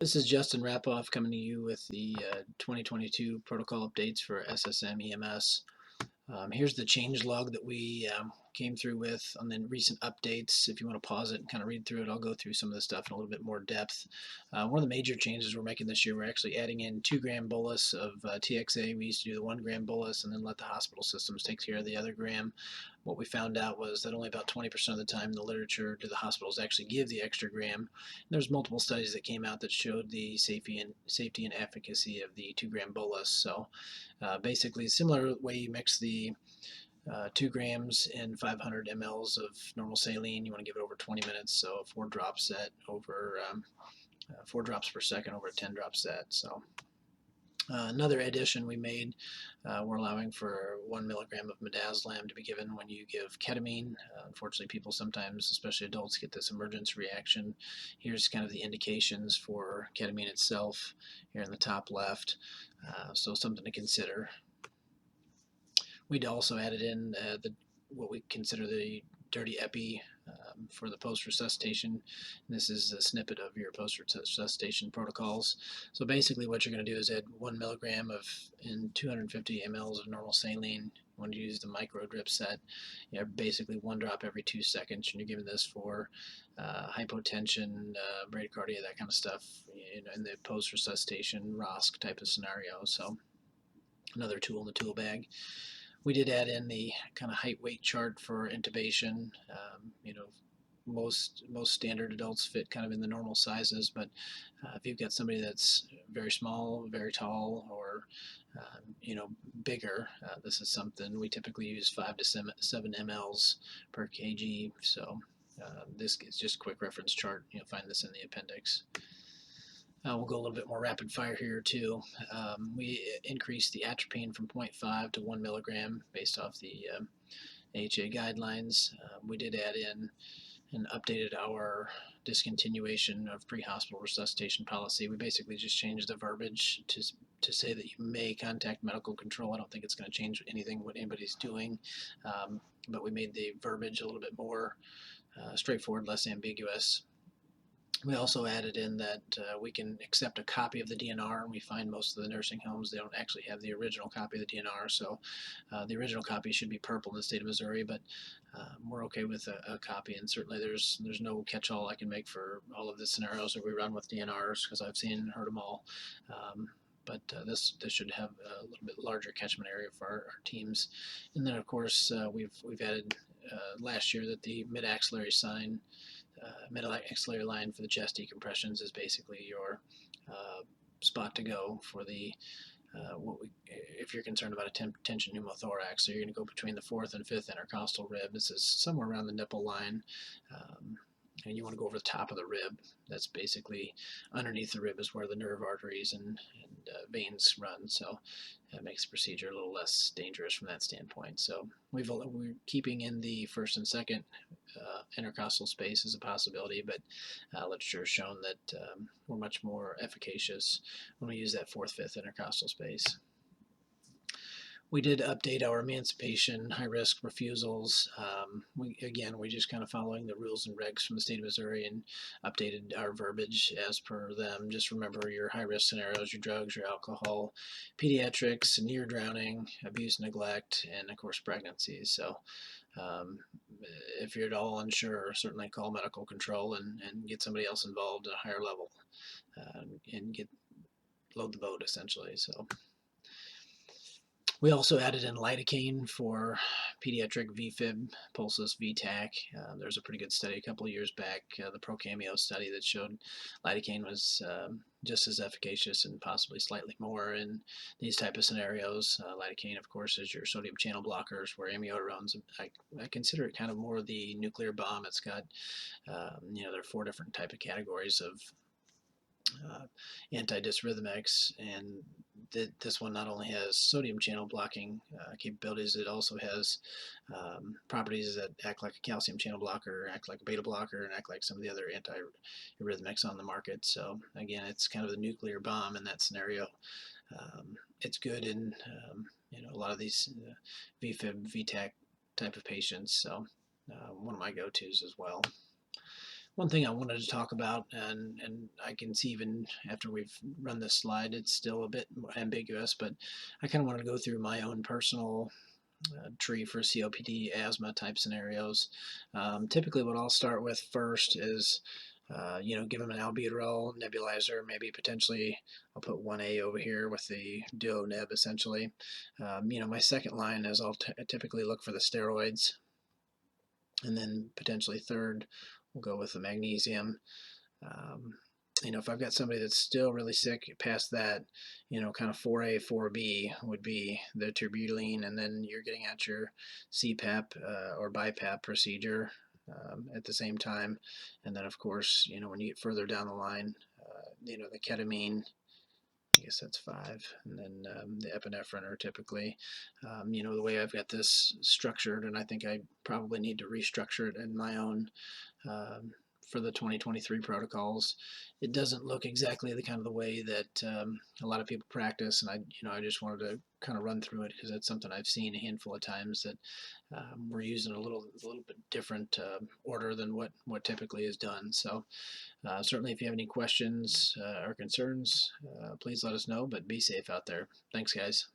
This is Justin Rapoff coming to you with the 2022 protocol updates for SSM EMS. Here's the change log that we came through with on the recent updates. If you want to pause it and kind of read through it, I'll go through some of the stuff in a little bit more depth. One of the major changes we're making this year, we're actually adding in 2-gram bolus of TXA. We used to do the 1-gram bolus and then let the hospital systems take care of the other gram. What we found out was that only about 20% of the time in the literature do the hospitals actually give the extra gram. And there's multiple studies that came out that showed the safety and efficacy of the 2-gram bolus. So basically, similar way you mix the 2 grams in 500 mLs of normal saline. You want to give it over 20 minutes, so 4 drops set over 4 drops per second over a 10 drop set. So another addition we made, we're allowing for 1 milligram of midazolam to be given when you give ketamine. Unfortunately, people sometimes, especially adults, get this emergence reaction. Here's kind of the indications for ketamine itself here in the top left. So something to consider. We'd also added in what we consider the dirty epi for the post-resuscitation. This is a snippet of your post-resuscitation protocols. So basically what you're going to do is add 1 milligram in 250 mLs of normal saline. When you use the micro drip set, you have basically 1 drop every 2 seconds, and you're giving this for hypotension, bradycardia, that kind of stuff, in the post-resuscitation ROSC type of scenario. So another tool in the tool bag. We did add in the kind of height weight chart for intubation. Most standard adults fit kind of in the normal sizes, but if you've got somebody that's very small, very tall, or bigger, this is something we typically use 5 to 7 mLs per kg. So this is just a quick reference chart. You'll find this in the appendix. We'll go a little bit more rapid fire here too. We increased the atropine from 0.5 to 1 milligram based off the AHA guidelines. We did add in and updated our discontinuation of pre-hospital resuscitation policy. We basically just changed the verbiage to say that you may contact medical control. I don't think it's going to change anything what anybody's doing, but we made the verbiage a little bit more straightforward, less ambiguous. We also added in that we can accept a copy of the DNR, and we find most of the nursing homes, they don't actually have the original copy of the DNR, so the original copy should be purple in the state of Missouri, but we're okay with a copy, and certainly there's no catch-all I can make for all of the scenarios that we run with DNRs, because I've seen and heard them all. But this should have a little bit larger catchment area for our teams. And then, of course, we've added last year that the mid-axillary mid-axillary line for the chest decompressions is basically your spot to go for the if you're concerned about a tension pneumothorax. So you're going to go between the 4th and 5th intercostal rib. This is somewhere around the nipple line. And you want to go over the top of the rib. That's basically underneath the rib is where the nerve arteries and veins run. So that makes the procedure a little less dangerous from that standpoint. So we're keeping in the 1st and 2nd intercostal space as a possibility, but literature has shown that we're much more efficacious when we use that 4th, 5th intercostal space. We did update our emancipation high-risk refusals. We're just kind of following the rules and regs from the state of Missouri and updated our verbiage as per them. Just remember your high-risk scenarios, your drugs, your alcohol, pediatrics, near drowning, abuse, neglect, and of course pregnancies. So if you're at all unsure, certainly call medical control and get somebody else involved at a higher level and load the boat essentially. So. We also added in lidocaine for pediatric VFib, pulseless VTAC. There's a pretty good study a couple of years back, the ProCameo study, that showed lidocaine was just as efficacious and possibly slightly more in these type of scenarios. Lidocaine, of course, is your sodium channel blockers, where amiodarone's, I consider it kind of more the nuclear bomb. It's got, there are 4 different type of categories of anti-arrhythmics, and this one not only has sodium channel blocking capabilities, it also has properties that act like a calcium channel blocker, act like a beta blocker, and act like some of the other anti-arrhythmics on the market. So again, it's kind of the nuclear bomb in that scenario. It's good in a lot of these VFib, VTAC type of patients, so one of my go-tos as well. One thing I wanted to talk about, and I can see even after we've run this slide, it's still a bit ambiguous, but I kind of want to go through my own personal tree for COPD asthma type scenarios. Typically what I'll start with first is give them an albuterol nebulizer, maybe potentially I'll put 1A over here with the duo neb essentially. My second line is I'll typically look for the steroids, and then potentially third we'll go with the magnesium. Um, if I've got somebody that's still really sick past that, kind of 4A, 4B would be the terbutaline, and then you're getting at your CPAP or BiPAP procedure at the same time. And then, of course, when you get further down the line, the ketamine, I guess that's 5, and then the epinephrine are typically, the way I've got this structured, and I think I probably need to restructure it in my own um, for the 2023 protocols. It doesn't look exactly the kind of the way that a lot of people practice, and I just wanted to kind of run through it because it's something I've seen a handful of times that we're using a little bit different order than what typically is done. So certainly, if you have any questions or concerns, please let us know. But be safe out there. Thanks, guys.